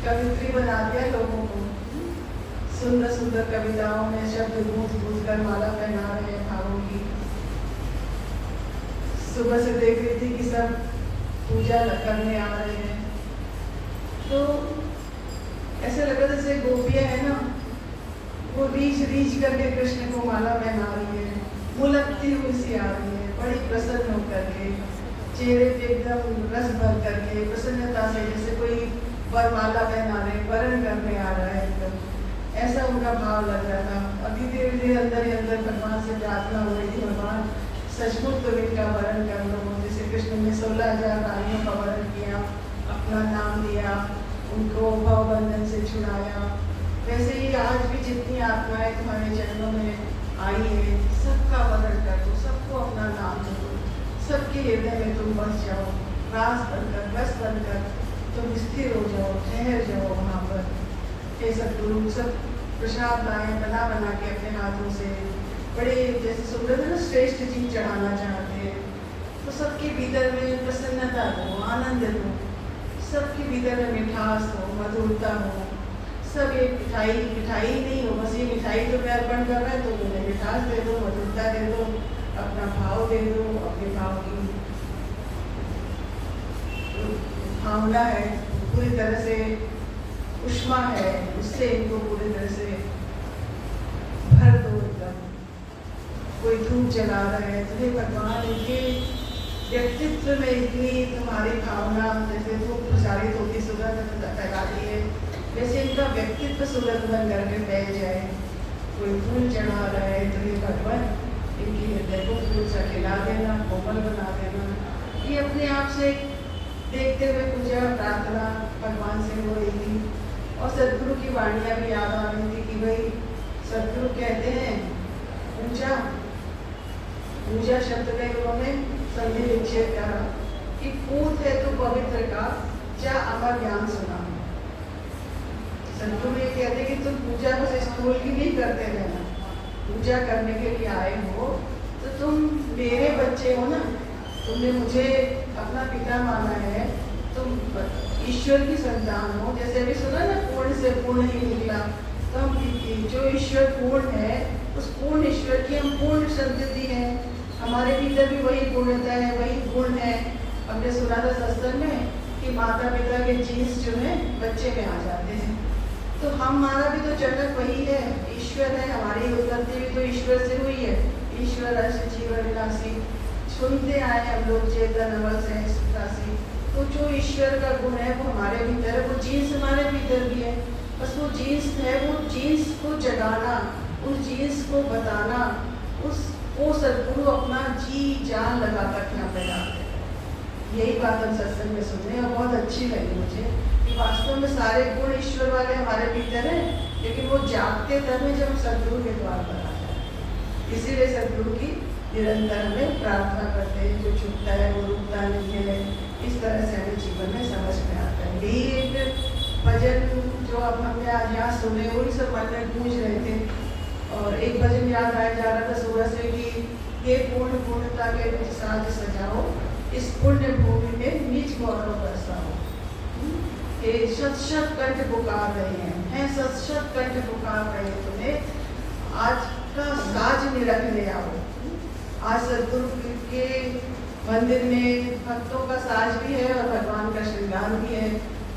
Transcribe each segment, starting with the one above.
कवित्री बना दिया लोगों को। सुंदर सुंदर कविताओं में शब्द गूंथ गूंथ कर माला पहना रहे हैं भावों की। सुबह से देख रही थी कि सब पूजा करने आ रहे हैं, तो ऐसे लगा जैसे गोपियां है ना, वो रीझ रीझ करके कृष्ण को माला पहना रही है, मुलकती हुई सी आ रही है, बड़ी प्रसन्न होकर के, चेहरे पे एकदम रस भर करके प्रसन्नता से, जैसे कोई वरमाला पहना रहे, वरण करने आ रहा है एकदम, ऐसा उनका भाव लग रहा था। अभी धीरे धीरे अंदर ही अंदर भगवान से प्रार्थना हो रही थी, भगवान सचमुच तो इनका वरण कर लो। जैसे कृष्ण ने 16,000 रानियों का वरण किया, अपना नाम दिया, उनको भव बंधन से छुड़ाया, वैसे ही आज भी जितनी आत्माएं तुम्हारे चरणों में आई है, सबका वरण कर दो, सबको अपना नाम दो, सबके हृदय में तुम बस जाओ, रास बनकर, बस बनकर तुम स्थिर हो जाओ, ठहर जाओ वहाँ पर। ये सदगुरु सब प्रसाद लाए बना बना के अपने हाथों से, बड़े जैसे सुंदर ना श्रेष्ठ चीज चढ़ाना चाहते हैं, तो सबके भीतर में प्रसन्नता हो, आनंद हो, सबके भीतर में मिठास हो, मधुरता हो। सब ये मिठाई नहीं हो, बस ये मिठाई तो मैं अर्पण कर रहा है तो मुझे मिठास दे दो, मधुरता दे दो, अपना भाव दे दो, अपने भाव की भावना है पूरी तरह से, उष्मा है, उससे इनको पूरी तरह से भर दो एकदम। कोई धूप जला रहा है तो हे भगवान, इनके व्यक्तित्व में इतनी तुम्हारी भावना जैसे धूप प्रसारित होती, सुगंध फैलाती है, जैसे इनका व्यक्तित्व सुगंध बन करके फैल जाए। कोई फूल चढ़ा रहा है तो ये भगवान इनकी हृदय को फूल सा खिला देना, कोमल बना देना। ये अपने आप से देखते हुए पूजा प्रार्थना भगवान से हो रही थी, और सदगुरु की वाणियाँ भी याद आ रही थी कि भाई सदगुरु कहते हैं पूजा, पूजा शब्द का उन्होंने संधि विच्छेद करा कि पूत है तो पवित्र का, जा अमर ज्ञान सुना। सदगुरु ये कहते कि तुम पूजा बस स्कूल की नहीं करते रहना, पूजा करने के लिए आए हो तो तुम मेरे बच्चे हो ना, तुमने मुझे अपना पिता माना है, तुम ईश्वर की संतान हो। जैसे अभी सुना ना, पूर्ण से पूर्ण ही निकला, तो हम जो ईश्वर पूर्ण है, उस पूर्ण ईश्वर की हम पूर्ण संतति है, हमारे भीतर भी वही पूर्णता है, वही गुण है। हमने सुना था सत्संग में कि माता पिता के जीन्स जो है बच्चे में आ जाते हैं, तो हमारा भी तो जनक वही है, ईश्वर है, हमारी उत्पत्ति भी तो ईश्वर से हुई है। ईश्वर अर्ष जीवन विलासी, सुनते आए हम लोग चेतन अमल सहस्रासी, तो जो ईश्वर का गुण है वो हमारे भीतर है, वो जीन्स हमारे भीतर भी है, बस वो जीन्स है, वो जीन्स को जगाना, उस जीन्स को बताना, वो सदगुरु अपना जी जान लगा कर यहाँ पे डालते हैं। यही बात हम सत्संग में सुने और बहुत अच्छी लगी मुझे कि वास्तव में सारे गुण ईश्वर वाले हमारे भीतर हैं, लेकिन वो जागते तब में जब हम सदगुरु के द्वार पर आ जाए। इसीलिए सदगुरु की निरंतर हमें प्रार्थना करते हैं, जो छूटता है वो रुकता नहीं है, इस तरह से हमें जीवन में समझ में आता है। यही एक भजन जो अब हमने आज यहाँ सुने, वही सब मन में गूंज रहे थे, और एक भजन याद आया जा रहा था सुबह से कि ये पूर्ण पूर्णता के निज साज सजाओ, इस पुण्य भूमि में निज गौरव बरसाओ। ये शत शत कंठ पुकार रहे हैं, शत शत कंठ पुकार रहे हैं तुम्हें, आज का साज निरख ले आओ। आज सदगुरु के मंदिर में भक्तों का साज भी है और भगवान का श्रृंगार भी है,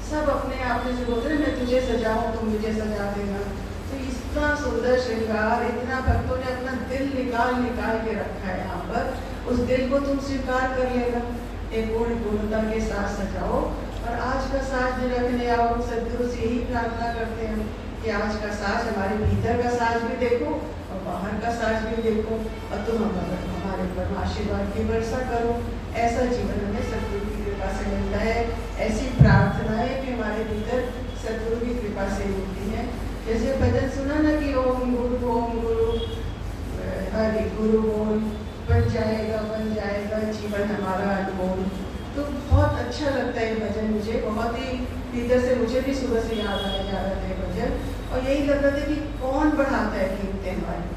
सब अपने आप में से बोलते हैं मैं तुझे सजाऊं, तुम मुझे सजा देना। तो इतना सुंदर श्रृंगार, इतना भक्तों ने अपना दिल निकाल निकाल के रखा है यहाँ पर, उस दिल को तुम स्वीकार कर लेना, एक पूर्ण पूर्णता के साथ सजाओ और आज का साज रखने आओ। सदगुरु से यही प्रार्थना करते हैं कि आज का साज, हमारे भीतर का साज भी देखो और बाहर का साज भी देखो, और तुम हमारे ऊपर आशीर्वाद की वर्षा करो। ऐसा जीवन हमें सदगुरु की कृपा से मिलता है, ऐसी प्रार्थनाएं भी हमारे भीतर सदगुरु की कृपा से मिलती हैं। जैसे भजन सुना ना कि ओम गुरु हरि गुरु बोल, बन जाएगा जीवन हमारा अनमोल। तो बहुत अच्छा लगता है ये भजन मुझे, बहुत ही भीतर से मुझे भी सुबह से याद आया जा रहा था ये भजन, और यही लग रहा था कि कौन बढ़ाता है कीमतें हमारी,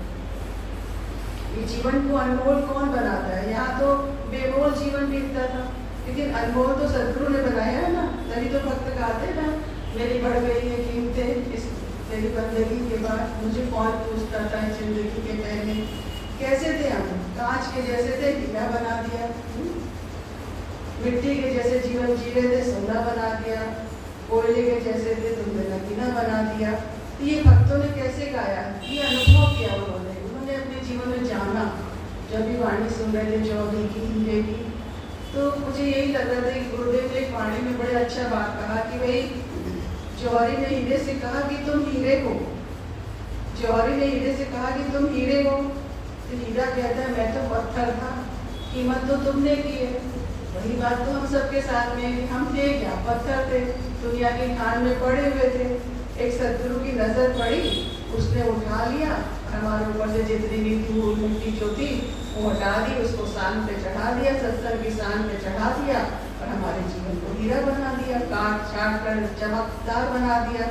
ये जीवन को अनमोल कौन बनाता है। यहाँ तो बेमोल जीवन बीतता था, लेकिन अनमोल तो सदगुरु ने बनाया है ना, तभी तो भक्त गाते ना मेरी बढ़ गई है कीमतें इस तेरी बंदगी के बाद। मुझे कौन पूछता था जिंदगी के पहले कैसे थे हम, कांच के जैसे थे हीरा बना दिया, मिट्टी के जैसे जीवन जी रहे थे सोना बना दिया, कोयले के जैसे थे तुमने नगीना बना दिया। तो ये भक्तों ने कैसे गाया, ये अनुभव किया उन्होंने अपने जीवन में जाना। जब भी वाणी सुन रहे थे चौधरी की हीरे की, तो मुझे यही लग रहा था कि गुरुदेव ने एक वाणी में बड़े अच्छा बात कहा कि भाई जौहरी ने हीरे से कहा कि तुम हीरे हो, जौहरी ने हीरे से कहा कि तुम हीरे हो। तो हीरा कहता है मैं तो पत्थर था, कीमत तो तुमने की है। वही बात तो हम सबके साथ में कि हम थे क्या, पत्थर थे, दुनिया की खान में पड़े हुए थे। एक सदगुरु की नजर पड़ी, उसने उठा लिया, हमारे ऊपर से जितनी भी धूल मिट्टी जो थी वो हटा दी, उसको शान पे चढ़ा दिया, सत्संग की शान पे चढ़ा दिया और हमारे जीवन को हीरा बना दिया, काट छाट कर चमकदार बना दिया,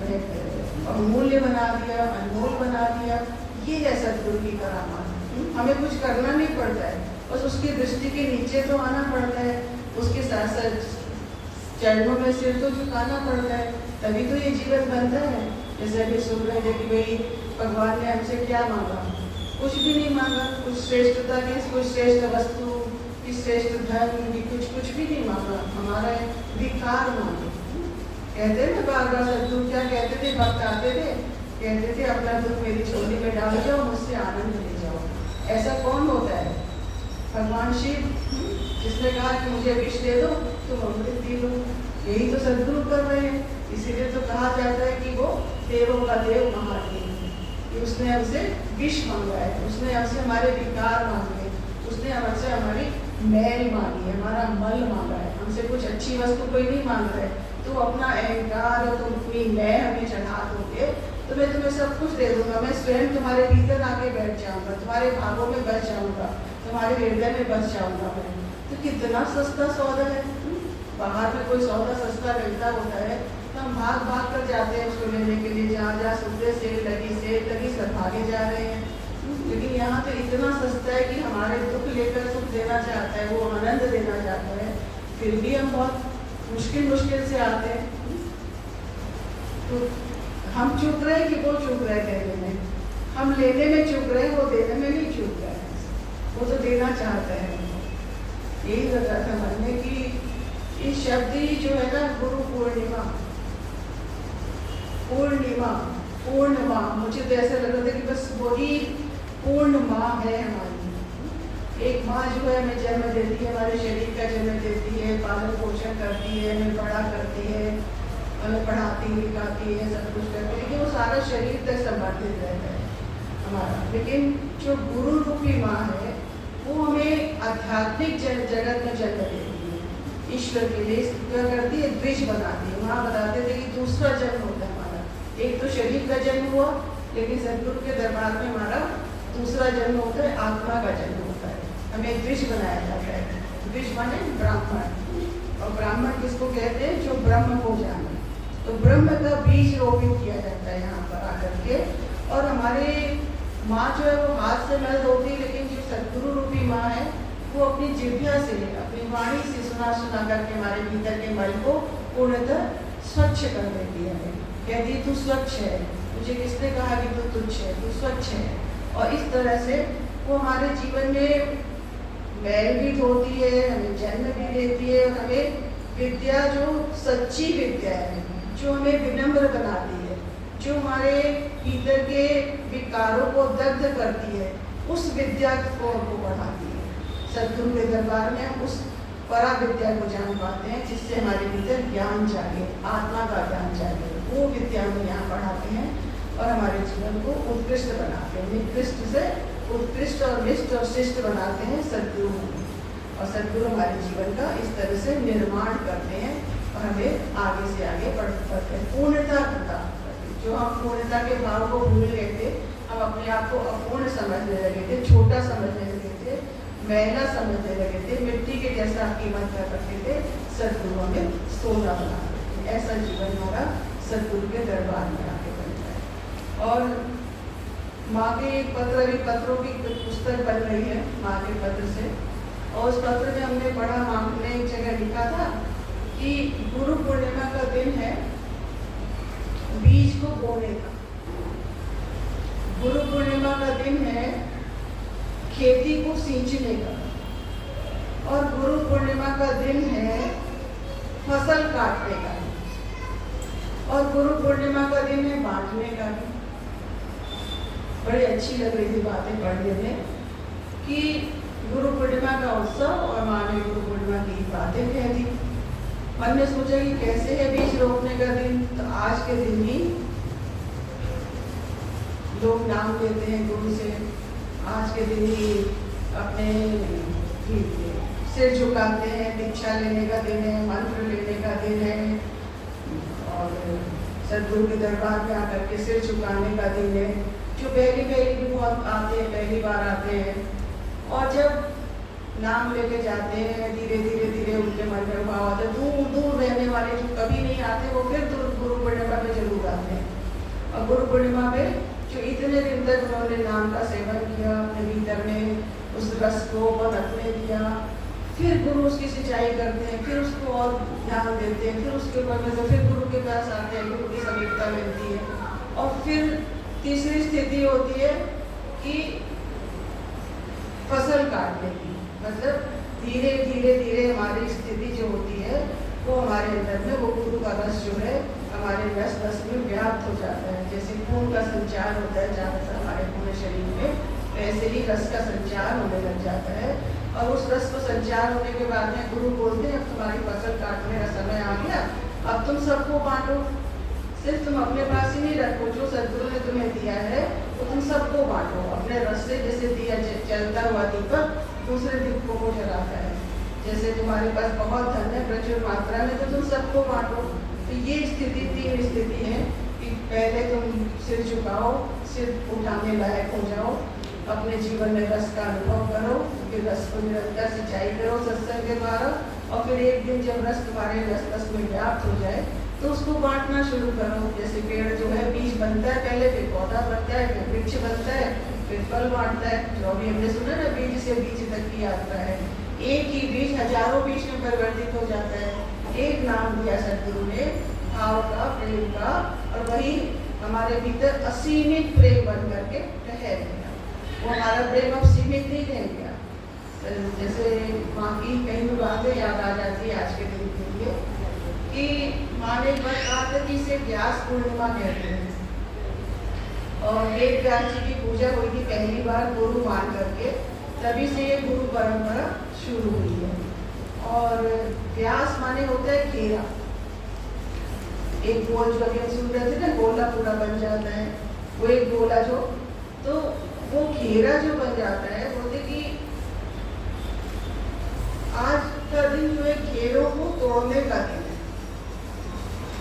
बहुमूल्य बना दिया, अनमोल बना दिया। ये है सदगुरु की करामात। हमें कुछ करना नहीं पड़ता है, बस उसकी दृष्टि के नीचे तो आना पड़ता है, उसके साथ साथ चरणों में सिर तो झुकाना पड़ता है, तभी तो ये जीवन बनता है। जैसे अभी सुन रहे थे कि भाई भगवान ने हमसे क्या मांगा, कुछ भी नहीं मांगा, कुछ श्रेष्ठता की, कुछ श्रेष्ठ वस्तु की, श्रेष्ठ धन की, कुछ भी नहीं मांगा, हमारा विकार मांगे। कहते हैं ना बार बार सदगुरु क्या कहते थे, भक्त आते थे कहते थे अपना दुख मेरी झोली में डाल जाओ, मुझसे आनंद ले जाओ। ऐसा कौन होता है? भगवान शिव, जिसने कहा कि मुझे विष दे दो तुम अमृत पी लो। यही तो सदगुरु कर रहे हैं, इसीलिए तो कहा जाता है कि वो देवों का देव महादेव। उसने हमसे विष मांगा है, उसने हमसे हमारे विकार मांगे, उसने हमसे हमारी मैल मांगी है, हमारा मल मांगा है। हमसे कुछ अच्छी वस्तु कोई नहीं मांग रहा है। तो अपना अहंकार और तुम अपनी मैं हमें चढ़ा दोगे तो मैं तुम्हें सब कुछ दे दूंगा। मैं स्वयं तुम्हारे भीतर आके बैठ जाऊंगा, तुम्हारे भागों में बस जाऊंगा, तुम्हारे हृदय में बस जाऊंगा मैं। तो कितना सस्ता सौदा है। बाहर में कोई सौदा सस्ता मिलता होता है तो हम भाग भाग कर जाते हैं उसको लेने के लिए, जहाँ जहाँ सुनते सेल लगी सब भागे जा रहे हैं। लेकिन यहाँ तो इतना सस्ता है कि हमारे दुख लेकर सुख देना चाहता है, वो आनंद देना चाहता है, फिर भी हम बहुत मुश्किल से आते हैं। तो हम चूक रहे कि वो चूक रहे कहने में, हम लेने में चूक रहे, वो देने में नहीं चूक रहे हैं। वो तो देना चाहता है। यही लगा था मन में कि ये शब्द ही जो है ना, गुरु पूर्णिमा, पूर्ण माँ, मुझे तो ऐसा लग रहा था कि बस वही पूर्ण माँ है हमारी। एक माँ जो है हमें जन्म देती है, हमारे शरीर का जन्म देती है, पालन पोषण करती है, हमें बड़ा करती है, हमें पढ़ाती लिखाती है, सब कुछ करती है, लेकिन वो सारा शरीर तक संबंधित रहता है हमारा। लेकिन जो गुरु रूपी माँ है वो हमें आध्यात्मिक जगत में जन्म देती है, ईश्वर के लिए क्या करती है, द्विज बनाती है। वहाँ बताते थे कि दूसरा जन्म होता है हमारा, एक तो शरीर का जन्म हुआ, लेकिन सदगुरु के दरबार में हमारा दूसरा जन्म होता है, आत्मा का जन्म होता है। हमें द्विज बनाया जाता है। द्विज माने ब्राह्मण, और ब्राह्मण किसको कहते हैं, जो ब्रह्म को जाने। तो ब्रह्म का बीज रोपित किया जाता है यहाँ पर आकर के। और हमारे माँ जो है वो हाथ से मल होती है, लेकिन जो सदगुरु रूपी माँ है वो अपनी जिह्वा से, अपनी वाणी से सुना करके हमारे भीतर के मल को पूर्णतः स्वच्छ कर देती है। कहती तू स्वच्छ है, मुझे किसने कहा कि तू तुच्छ है, तू स्वच्छ है। और इस तरह से वो हमारे जीवन में मैल भी धोती है, हमें जन्म भी देती है, और हमें विद्या जो सच्ची विद्या है, जो हमें विनम्र बनाती है, जो हमारे भीतर के विकारों को दग्ध करती है, उस विद्या को हमको बढ़ाती है। सदगुरु के दरबार में हम उस परा विद्या को जान पाते हैं, जिससे हमारे भीतर ज्ञान जागे, आत्मा का ज्ञान जागे। वो विद्या हम यहाँ पढ़ाते हैं और हमारे जीवन को उत्कृष्ट बनाते हैं, निकृष्ट से उत्कृष्ट और निष्ठ और शिष्ट बनाते हैं सदगुरु। और सदगुरु हमारे जीवन का इस तरह से निर्माण करते हैं और हमें आगे से आगे बढ़ते हैं, पूर्णता प्राप्त करते हैं। जो हम पूर्णता के भाव को भूल गए थे, हम अपने आप को अपूर्ण समझने लगे थे, छोटा समझने लगे थे, मैला समझने लगे थे, मिट्टी के जैसा कीमत कर रखते थे, सदगुरु हमें सोना बना देते हैं। ऐसा जीवन हमारा सदगुरु के दरबार में आके बनता है। और माँ के पत्रों की पुस्तक बन रही है माँ के पत्र से, और उस पत्र में हमने पढ़ा, माँ ने एक जगह लिखा था कि गुरु पूर्णिमा का दिन है को बोने का। गुरु पूर्णिमा का दिन है खेती को सींचने का, और गुरु पूर्णिमा का दिन है फसल काटने का, और गुरु पूर्णिमा का दिन है बांटने का भी। बड़ी अच्छी लग रही थी बातें पढ़ने में कि गुरु पूर्णिमा का उत्सव और माँ ने गुरु पूर्णिमा की बातें कह दी। मन ने सोचा कि कैसे है बीज रोपने का दिन, तो आज के दिन ही लोग नाम लेते हैं गुरु से। आज के दिन ही अपने सिर झुकाते हैं, दीक्षा लेने का दिन है, मंत्र लेने का दिन है, और सदगुरु के दरबार में आकर के सिर झुकाने का दिन है। जो पहली भी बहुत आते हैं, पहली बार आते हैं, और जब नाम लेके जाते हैं धीरे धीरे उनके मन में भाव आते हैं। दूर दूर रहने वाले जो कभी नहीं आते वो फिर गुरु पूर्णिमा में जरूर आते हैं। और गुरु पूर्णिमा में जो इतने दिन तक उन्होंने नाम का सेवन किया, अपने भीतर में उस रस को रखने दिया, फिर गुरु उसकी सिंचाई करते हैं, फिर उसको और ध्यान देते हैं, फिर उसके ऊपर में फिर गुरु के पास आते हैं, गुरु की समीपता मिलती है। और फिर तीसरी स्थिति होती है कि फसल काटने की, मतलब धीरे धीरे हमारी स्थिति जो होती है वो हमारे अंदर में वो गुरु का रस जो है हमारे रस में व्याप्त हो जाता है। जैसे खून का संचार होता है ज़्यादातर हमारे पूरे शरीर में, वैसे ही रस का संचार होने लग जाता है। और उस रस को संचार होने के बाद में गुरु बोलते हैं अब तुम्हारी फसल काटने का समय आ गया, अब तुम सबको बांटो। सिर्फ तुम अपने पास ही नहीं रखो, जो सदगुरु ने तुम्हें दिया है वो तुम सबको बांटो। अपने रस से जैसे दिया चलता हुआ दीपक दूसरे दीपकों को जलाता है, जैसे तुम्हारे पास बहुत धन है प्रचुर मात्रा में, तो तुम सबको बांटो। तो ये स्थिति, तीन स्थिति है कि पहले तुम सिर झुकाओ, सिर उठाने लायक हो जाओ, अपने जीवन में रस का अनुभव करो, फिर रस को निरंतर सिंचाई करो सत्संग के द्वारा, और फिर एक दिन जब रस तुम्हारे रस में व्याप्त हो जाए तो उसको बांटना शुरू करो। जैसे पेड़ जो है बीज बनता है पहले, फिर पौधा बनता है, फिर वृक्ष बनता है, फिर फल बांटता है। जो अभी हमने सुना ना बीज से बीज तक की यात्रा है, एक ही बीज हजारों बीज में परिवर्तित हो जाता है। एक नाम दिया सदगुरु ने भाव का, प्रेम का, और वही हमारे भीतर असीमित प्रेम बन करके ठहर गया। वो हमारा प्रेम अब सीमित नहीं रह गया। जैसे माँ की कई बातें याद आ जाती है आज के दिन के लिए कि माँ ने एक बार कहा था कि इसे व्यास पूर्णिमा कहते हैं, और वेद व्यास जी की पूजा हुई थी पहली बार गुरु मान करके, तभी से ये गुरु परंपरा शुरू हुई है। और व्यास माने होता है घेरा, एक गोल जो अभी हम सुन रहे थे ना, गोला पूरा बन जाता है, वो एक गोला जो, तो वो घेरा जो बन जाता है, बोलते कि आज का दिन जो है घेरों को तोड़ने का दिन है।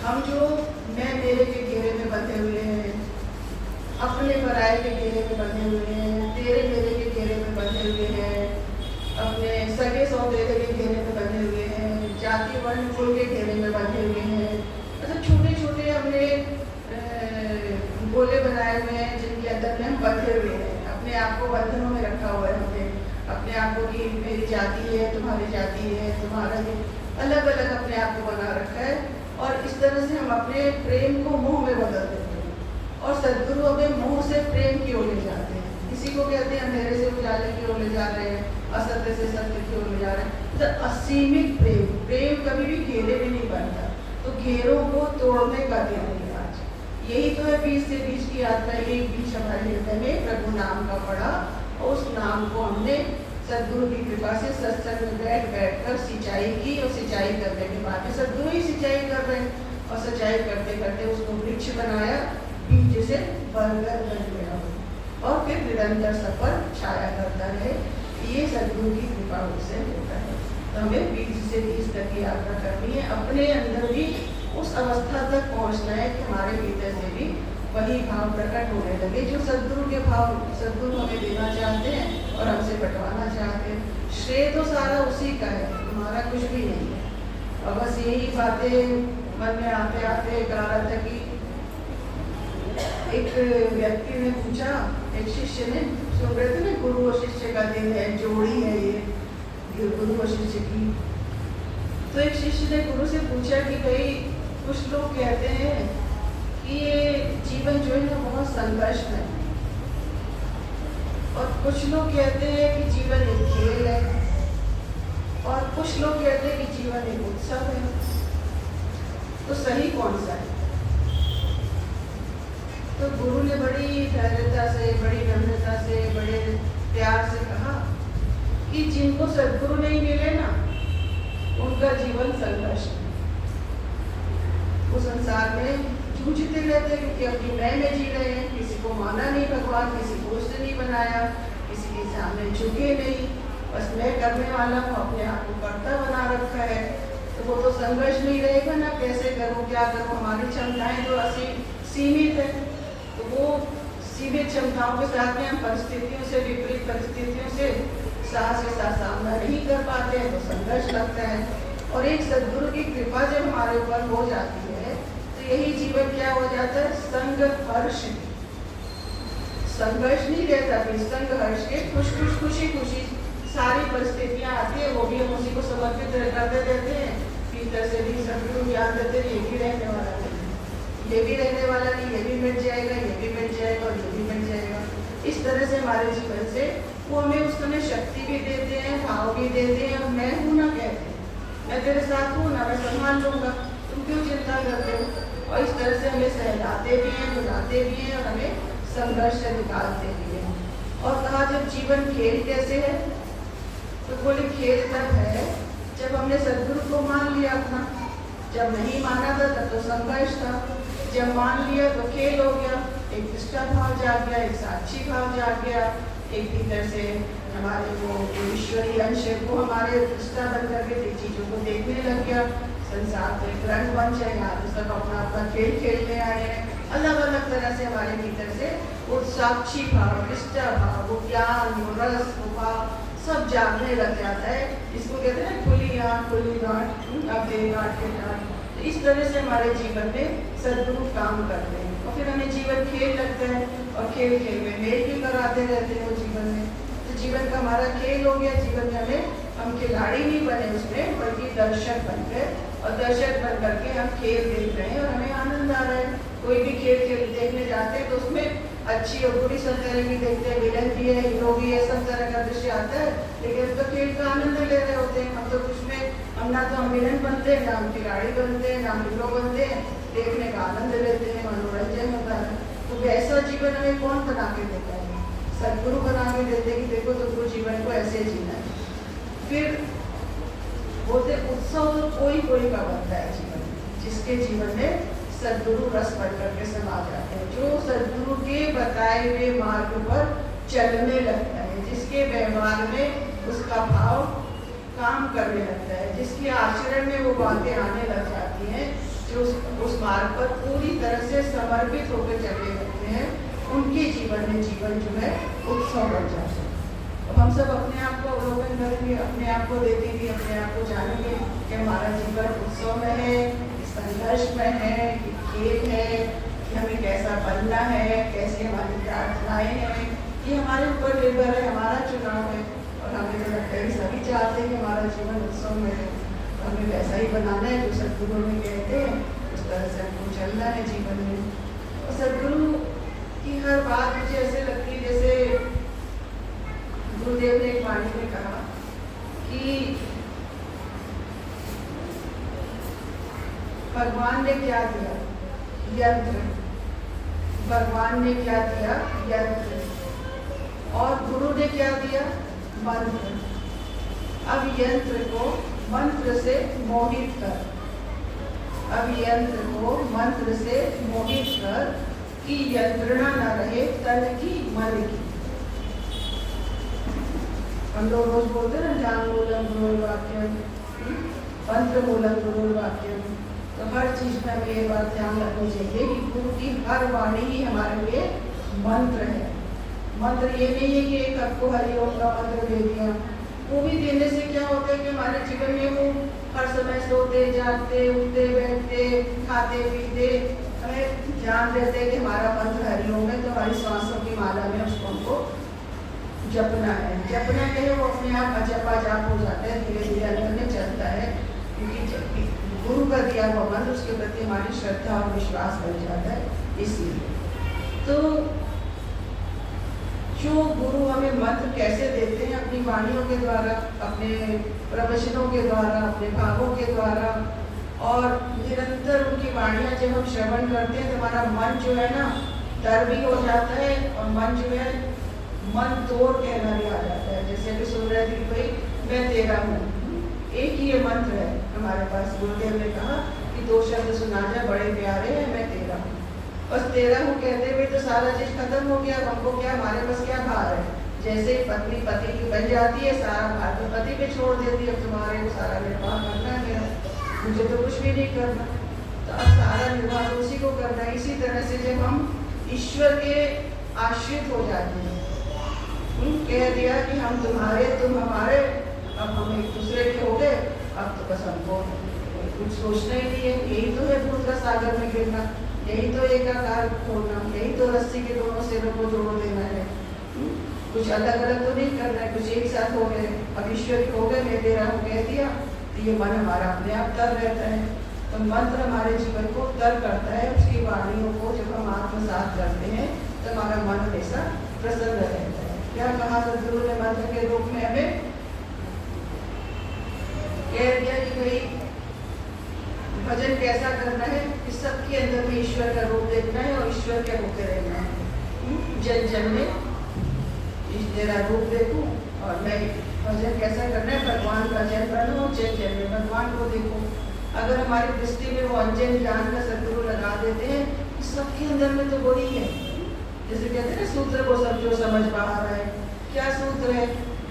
हम जो मैं मेरे के घेरे में बंधे हुए हैं, अपने पराये के घेरे में बंधे हुए हैं, तेरे मेरे के घेरे में बंधे हुए हैं, अपने सगे सौतेरे के घेरे में बंधे हुए हैं, जाति वर्ण कुल के घेरे में बंधे हुए हैं। मतलब छोटे छोटे हमने गोले बनाए हुए हैं जिनके अंदर में हम बंधे हुए हैं, अपने आप को बंधनों में रखा हुआ है हमने, अपने आप को कि मेरी जाति है, तुम्हारी जाति है, तुम्हारा अलग अलग अपने आप को बना रखा है। और इस तरह से हम अपने प्रेम को मोह में बदल देते हैं, और सदगुरु हमें मोह से प्रेम की ओर ले जाते हैं। इसी को कहते हैं अंधेरे से उजाले की ओर ले जा रहे हैं, असत्य से सत्य की ओर ले जा रहे हैं। तो असीमित प्रेम, प्रेम कभी भी घेरे में नहीं बनता, तो घेरों को तोड़ने का दिन है आज। यही तो है बीज से बीज की यात्रा। एक बीज हमारे हृदय में प्रभु नाम का पड़ा, और उस नाम को हमने सदगुरु की कृपा से सत्संग में बैठ कर सिंचाई की, और सिंचाई करने के बाद में सदगुरु ही सिंचाई कर रहे हैं, और सिंचाई करते करते उसको वृक्ष बनाया, बीज से बरगद बन गया, और फिर निरंतर सफर छाया करता है। ये सदगुरु की कृपा से होता है। तो हमें बीज से बीज तक की यात्रा करनी है, अपने अंदर भी उस अवस्था तक पहुंचना है कि हमारे भीतर से भी वही भाव प्रकट होने लगे जो सदगुरु के भाव सदगुरु हमें देना चाहते हैं और हमसे बंटवाना चाहते हैं। श्रेय तो सारा उसी का है, तुम्हारा कुछ भी नहीं है। और बस यही बातें मन में आते आते एक आ रहा था कि एक व्यक्ति ने पूछा, एक शिष्य ने, सुन रहे थे ना गुरु और शिष्य का दिन है, जोड़ी है ये गुरु और शिष्य की। तो एक शिष्य ने गुरु से पूछा कि भाई कुछ लोग कहते हैं कि ये जीवन जो है ना बहुत संघर्ष में है। और कुछ लोग कहते हैं कि जीवन एक खेल है, और कुछ लोग कहते हैं कि जीवन एक उत्सव है। तो सही कौन सा है? तो गुरु ने बड़ी धैर्यता से, बड़ी नम्रता से, बड़े प्यार से कहा कि जिनको सद्गुरु नहीं मिले ना, उनका जीवन संघर्ष है। वो संसार में जूझते रहते हैं क्योंकि अपनी मैं में जी रहे हैं। किसी को माना नहीं भगवान, किसी को उसने नहीं बनाया, किसी के सामने झुके नहीं, बस मैं करने वाला हूँ, अपने आप को कर्ता बना रखा है। तो वो तो संघर्ष नहीं रहेगा ना, कैसे करूँ, क्या करूँ। हमारी क्षमताएं तो सीमित है, तो वो सीमित क्षमताओं के साथ में हम परिस्थितियों से, विपरीत परिस्थितियों से साहस के साथ सामना नहीं कर पाते हैं, तो संघर्ष लगता है। और एक सद्गुरु की कृपा जब हमारे ऊपर हो जाती है तो यही जीवन क्या हो जाता है? संघर्ष। संघर्ष नहीं रहता, फिर संघर्ष के खुशी सारी परिस्थितियां आती है, वो भी हम उसी को समर्पित करते रहते हैं। भीतर से भी सद्गुरु ज्ञान देते हैं, ये भी रहने वाला नहीं, ये भी रहने वाला नहीं, ये भी मिट जाएगा, ये भी मिट जाएगा और ये भी मिट जाएगा। इस तरह से हमारे जीवन से वो हमें उस समय शक्ति भी देते हैं, भाव भी देते हैं। और मैं हूँ ना कहते हैं, मैं तेरे साथ हूँ ना, मैं संभाल लूँगा, तुम क्यों चिंता करते हो। और इस तरह से हमें सहलाते भी हैं, बुलाते भी हैं और हमें संघर्ष से निकालते भी हैं। और कहा जब जीवन खेल कैसे है, तो बोले खेल तब है जब हमने सद्गुरु को मान लिया अपना। जब नहीं माना था तब तो संघर्ष था, जब मान लिया तो खेल हो गया। एक निष्ठा भाव जाग गया, एक साक्षी भाव जाग गया, एक भीतर से हमारे वो ईश्वरीय अंश को हमारे निष्ठा बन करके चीज़ों को देखने लग गया। संसार तो एक रंग बन जाए, यहाँ तो सब अपना अपना खेल खेलने आए हैं। अलग अलग तरह से हमारे भीतर से वो साक्षी भाव, निष्ठा भाव, वो ज्ञान, वो रस, वो भाव सब जागने लग जाता है। इसको कहते हैं खुली आँख, खुली गाँठ के गाँठ। तो इस तरह से हमारे जीवन में सद्गुरु काम करते हैं और फिर हमें जीवन खेल लगता है और खेल खेल में मेल भी कराते रहते हैं वो जीवन में। तो जीवन का हमारा खेल हो गया। जीवन में हम खिलाड़ी नहीं बने उसमें, बल्कि दर्शक बन गए और दर्शक बन करके हम खेल देख रहे हैं और हमें आनंद आ रहा है। कोई भी खेल देखने जाते हैं तो उसमें अच्छी और बुरी सब तरह की देखते हैं, विलन भी है, हीरो भी है, सब तरह का दृश्य आता है, लेकिन तो खेल का आनंद ले रहे होते हैं। हम तो उसमें हम ना तो हम विलन बनते हैं, ना हम खिलाड़ी बनते हैं, ना हम हीरो बनते हैं, देखने का आनंद लेते हैं, मनोरंजन होता है। तो वैसा जीवन हमें कौन बना के देता है? सद्गुरु बना के देते हैं कि देखो तुमको जीवन को ऐसे जीना है। फिर बोलते उत्सव तो कोई कोई का बनता है जीवन में, जिसके जीवन में सद्गुरु रस बढ़ करके समा जाते हैं, जो सद्गुरु के बताए हुए मार्ग पर चलने लगता है, जिसके व्यवहार में उसका भाव काम करने लगता है, जिसके आचरण में वो बातें आने लग जाती हैं, जो उस मार्ग पर पूरी तरह से समर्पित होकर चलने लगते हैं, उनके जीवन में जीवन जो है उत्सव बन जाता है। अब हम सब अपने आप को अवलोकन करेंगे, अपने आप को देखेंगे, अपने आप को जानेंगे कि हमारा जीवन उत्सव में है, संघर्ष में है, कि खेल है, कि हमें कैसा बनना है, कैसी हमारी प्रार्थनाएं हैं, ये हमारे ऊपर निर्भर है, हमारा चुनाव है। और हमें तो लगता है सभी चाहते हैं कि हमारा जीवन उत्सव में है, तो हमें वैसा ही बनाना है जो सद्गुरु में कहते हैं, उस तरह से हमको चलना है जीवन में। और सद्गुरु की हर बात मुझे ऐसे लगती है जैसे गुरुदेव ने एक वाणी में कहा कि भगवान ने क्या दिया? यंत्र। भगवान ने क्या दिया? यंत्र। और गुरु ने क्या दिया? मंत्र। अब यंत्र को मंत्र से मोहित कर, अब यंत्र को मंत्र से मोहित कर कि यंत्रणा न रहे तन की मन की। हम लोग रोज बोलते हैं ना, ज्ञान मूलम गुरुर्वाक्यम, मंत्र मूलम गुरुर्वाक्यम। तो हर चीज में हमें ये बात ध्यान रखनी चाहिए कि गुरु की हर वाणी ही हमारे लिए मंत्र है। मंत्र ये नहीं है कि एक आपको हरिओम का मंत्र दे दिया, वो भी देने से क्या होता है कि हमारे जीवन में वो हर समय सोते जागते उठते बैठते खाते पीते हमें ध्यान देते हैं कि हमारा मंत्र हरिओम है, तो हमारी सांसों की माला में उसको हमको जपना है। जपना क्या है, वो अपने आप अजपा जाप हो जाता है, धीरे धीरे अंदर में चलता है। क्योंकि गुरु का दिया हुआ मंत्र उसके प्रति हमारी श्रद्धा और विश्वास बढ़ जाता है। इसीलिए तो जो गुरु हमें मंत्र कैसे देते हैं, अपनी वाणियों के द्वारा, अपने प्रवचनों के द्वारा, अपने भावों के द्वारा, और निरंतर उनकी वाणियाँ जब हम श्रवण करते हैं तो हमारा मन जो है ना तर भी हो जाता है, और मन जो है मन तोड़ कहना भी आ जाता है। जैसे अभी सुन रहे थे कि भाई मैं तेरा हूँ, एक ही ये मंत्र है हमारे पास। गुरुदेव ने कहा कि 2 शब्द सुना जा बड़े प्यारे हैं, मैं तेरा हूँ। बस तेरा हूँ कहते हुए तो सारा चीज खत्म हो गया। हमको क्या, हमारे पास क्या भार है? जैसे ही पत्नी पति की बन जाती है, सारा भार तो पति पे छोड़ देती है। अब तुम्हारे को सारा निर्वाह करना है मेरा, मुझे तो कुछ भी नहीं करना। तो अब सारा निर्वाह तो उसी को करना है। इसी तरह से जब हम ईश्वर के आश्रित हो जाते हैं, कह दिया कि हम तुम्हारे तुम हमारे, अब हम एक दूसरे के हो गए, अब तो बस हमको कुछ सोचना ही नहीं है। यही तो है भूत का सागर में गिरना, यही तो एकाकार छोड़ना, यही तो रस्सी के दोनों सिरों को जोड़ देना है। कुछ अलग अलग तो नहीं करना है, कुछ एक साथ हो गए। अब ईश्वर हो गए, मैं तेरा हूँ कह दिया, तो ये मन हमारा अपने आप तर रहता है। तो मंत्र हमारे जीवन को तर करता है। उसकी वाणियों को जब हम आत्मसात करते हैं तो हमारा मन हमेशा प्रसन्न रहता है। क्या कहा सदगुरु ने मंत्र के रूप में हमें? कह दिया कि भाई भजन कैसा करना है कि सबके अंदर में ईश्वर का रूप देखना है और ईश्वर के होते रहना है। जन जन में तेरा रूप देखूं, और मैं भजन कैसा करना है, भगवान का जन बनो, जन जन में भगवान को देखो। अगर हमारी दृष्टि में वो अंजन ज्ञान का सदगुरु लगा देते हैं, सबके अंदर में तो वही है। जैसे कहते हैं सूत्र को समझो समझ बाहर आए। क्या सूत्र है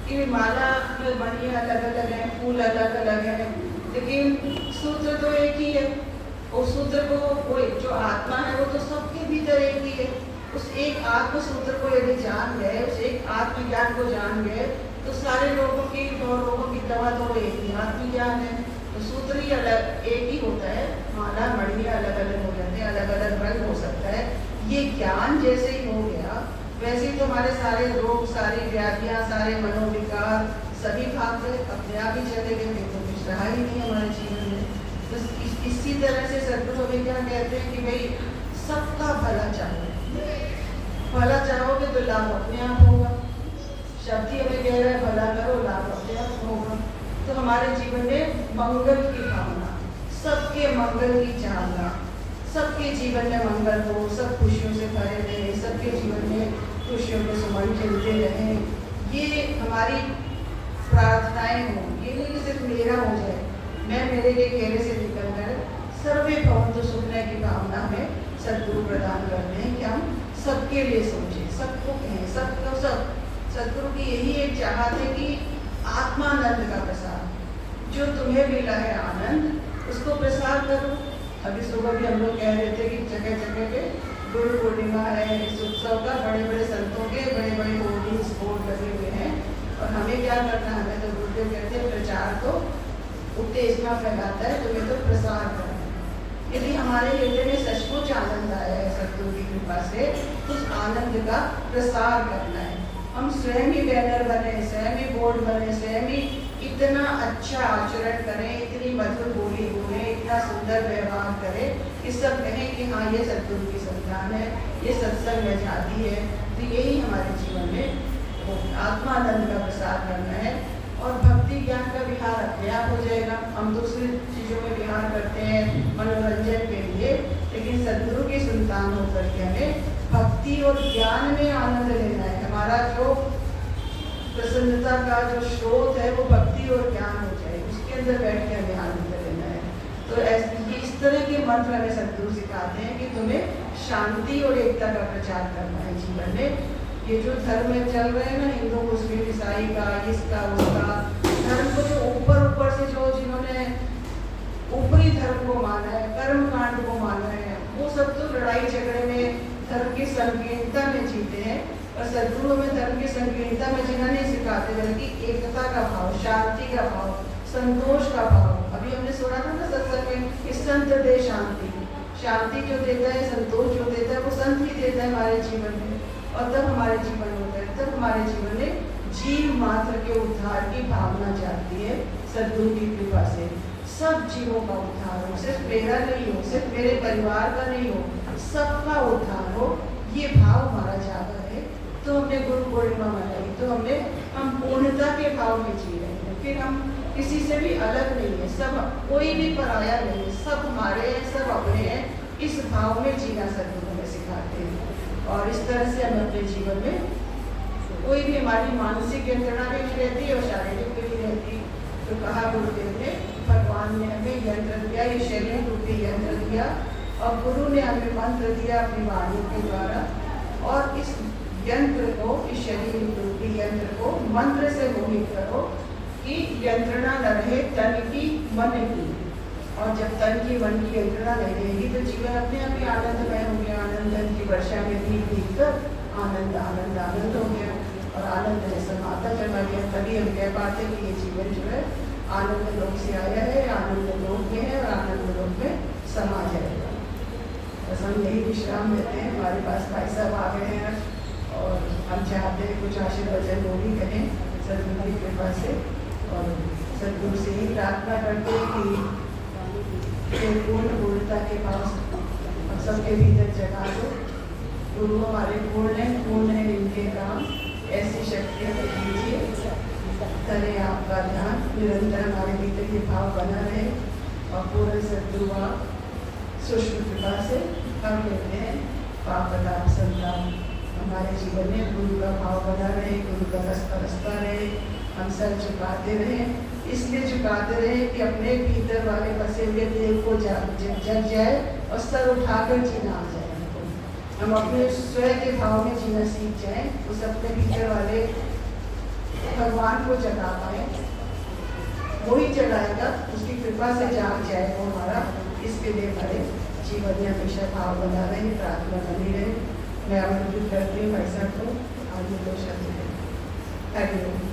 कि माला में मणि अलग अलग है, फूल अलग अलग है, लेकिन सूत्र तो एक ही है। उस सूत्र को वो जो आत्मा है वो तो सबके भीतर एक ही है। उस एक आत्म सूत्र को यदि जान गए, उस एक आत्मज्ञान को जान गए, तो सारे रोगों की और रोगों की दवा तो एक ही आत्मज्ञान है। तो सूत्र ही अलग एक ही होता है, माला मणियाँ अलग अलग हो जाते हैं, अलग अलग रंग हो सकता है। ये ज्ञान जैसे ही हो गया, वैसे ही तो हमारे सारे रोग, सारी व्याधियाँ, सारे मनोविकार सभी भाग गए, अपने आप ही चले गए। तो कुछ रहा ही नहीं हमारे जीवन में। तो इसी तरह से सदगुरु हमें क्या कहते हैं कि भाई सबका भला चाहो, भला चाहोगे तो लाभ अपने आप होगा। शब्द ही हमें कह रहा है भला करो, लाभ अपने आप होगा। तो हमारे जीवन में मंगल की भावना, सबके मंगल की चाहना, सबके जीवन में मंगल हो, सब खुशियों से भरे रहे, सबके जीवन में खुशियों के सुमन खिलते रहे, ये हमारी प्रार्थनाएं हों। ये नहीं कि सिर्फ मेरा हो जाए, मैं मेरे के घेरे से निकल कर सर्वे भवन्तु सुखने की भावना हमें सदगुरु प्रदान करते हैं कि हम सबके लिए सोचें, सबको कहें, सबको सब। सदगुरु की यही एक चाहत है कि आत्मानंद का प्रसार, जो तुम्हें मिला है आनंद, उसको प्रसार करो। अभी सुबह भी हम लोग कह रहे थे कि जगह जगह पे गुरु पूर्णिमा है, इस उत्सव का बड़े बड़े संतों के बड़े बड़े होर्डिंग्स बोर्ड लगे हुए हैं, और हमें क्या करना है? हमें तो गुरुदेव कहते हैं प्रचार तो उत्तेजना फैलाता है, तुम्हें तो प्रसार करना है। यदि हमारे हृदय में सचमुच आनंद आया है सदगुरु की कृपा से, तो उस आनंद का प्रसार करना है। हम स्वयं ही बैनर बने, स्वयं ही बोर्ड बने, स्वयं ही इतना अच्छा आचरण करें, इतनी मधुर बोली बोलें, इतना सुंदर व्यवहार करें कि सब कहें कि हाँ ये सदगुरु की संतान है, ये सत्संग में जाती है। तो यही हमारे जीवन में आत्मानंद का प्रसार करना है। और भक्ति ज्ञान का विहार अपने आप हो जाएगा। हम दूसरी चीज़ों में विहार करते हैं मनोरंजन के लिए, लेकिन सदगुरु की संतान होकर के हमें भक्ति और ज्ञान में आनंद लेना है। हमारा जो प्रसन्नता का जो स्रोत है वो भक्ति और ज्ञान हो जाए, उसके अंदर बैठ के हमें आनंद लेना है। तो इस तरह के मंत्र हमें सदगुरु सिखाते हैं कि तुम्हें शांति और एकता का प्रचार करना है जीवन में। ये जो धर्म में चल रहे हैं ना, हिंदू मुस्लिम ईसाई का, इसका उसका धर्म को जो ऊपर से जो जिन्होंने ऊपरी धर्म को माना है, कर्म कांड को माना है, वो सब तो लड़ाई झगड़े में धर्म की संकीर्णता में जीते हैं। और सदगुरु में धर्म की संकीर्णता में जीना नहीं सिखाते, बल्कि एकता का भाव, शांति का भाव, संतोष का भाव। अभी हमने सुना था ना सत्संग में, संत दे शांति। शांति जो देता है, संतोष जो देता है, वो संत ही देता है हमारे जीवन में। और तब हमारे जीवन होता है, तब हमारे जीवन में जीव मात्र के उद्धार की भावना जागती है सदगुरु की कृपा से। सब जीवों का उद्धार हो, सिर्फ मेरा नहीं हो, सिर्फ मेरे परिवार का नहीं हो, सबका उद्धार हो, ये भाव हमारा जागा है। तो हमने गुरु पूर्णिमा मनाई, तो हम पूर्णता के भाव में जी रहे हैं। फिर हम किसी से भी अलग नहीं है, सब कोई भी पराया नहीं है, सब हमारे हैं, सब अपने हैं। इस भाव में जीना सदगुरु हमें सिखाते हैं। और इस तरह से हम अपने जीवन में कोई भी हमारी मानसिक यंत्रणा भी नहीं रहती और शारीरिक भी नहीं रहती। तो कहा गुरुदेव ने, भगवान ने हमें यंत्र दिया, ये शरीर रूपी यंत्र दिया, और गुरु ने हमें मंत्र दिया अपनी वाणी के द्वारा। और इस यंत्र को, इस शरीर रूपी यंत्र को मंत्र से मोहित करो कि यंत्रणा न रहे तन की मन की। और जब तन की मन की यंत्रणा नहीं रहेगी तो जीवन अपने आप ही आनंदमय हो गया। आनंद की वर्षा में भीग भीग कर आनंद आनंद आनंद हो गया, और आनंद में समाता चला गया। तभी हम कह पाते कि ये जीवन जो है आनंद लोक से आया है, आनंद लोक में है और आनंद लोक में समा जाएगा। बस हम यही विश्राम देते हैं। हमारे पास भाई साहब आ गए हैं और हम चाहते हैं कुछ आशीर्वचन वो भी कहें सदगुरु की कृपा से। और सदगुरु से ही प्रार्थना करते हैं कि पूर्ण पूर्णता के पास हम सबके भीतर जगा दो। गुरु हमारे पूर्ण है इनके काम, ऐसी शक्तियाँ दीजिए। करें आपका ध्यान, निरंतर हमारे भीतर ये भाव बना रहे। और पूर्ण सदगुरु सूक्ष्म कृपा से हम कहते हैं पाप प्रताप संतान हमारे जीवन में गुरु का भाव बना रहे, गुरु का रास्ता रास्ता रहे। हम सर झुकाते रहें, इसलिए झुकाते रहे कि अपने भीतर वाले बसे हुए देव को जग जाए और सर उठाकर जीना आ जाए। हम अपने स्वयं के भाव में जीना सीख जाएं, उस अपने भीतर वाले भगवान को जगा पाए। वही जगाएगा, उसकी कृपा से जाग जाए वो हमारा। इसके लिए हमारे जीवन में हमेशा भाव बना रहे, प्रार्थना बनी रहे। मैं आमंत्रित करती हूँ भाई साहब को आगे दो शब्द। हरि ओम।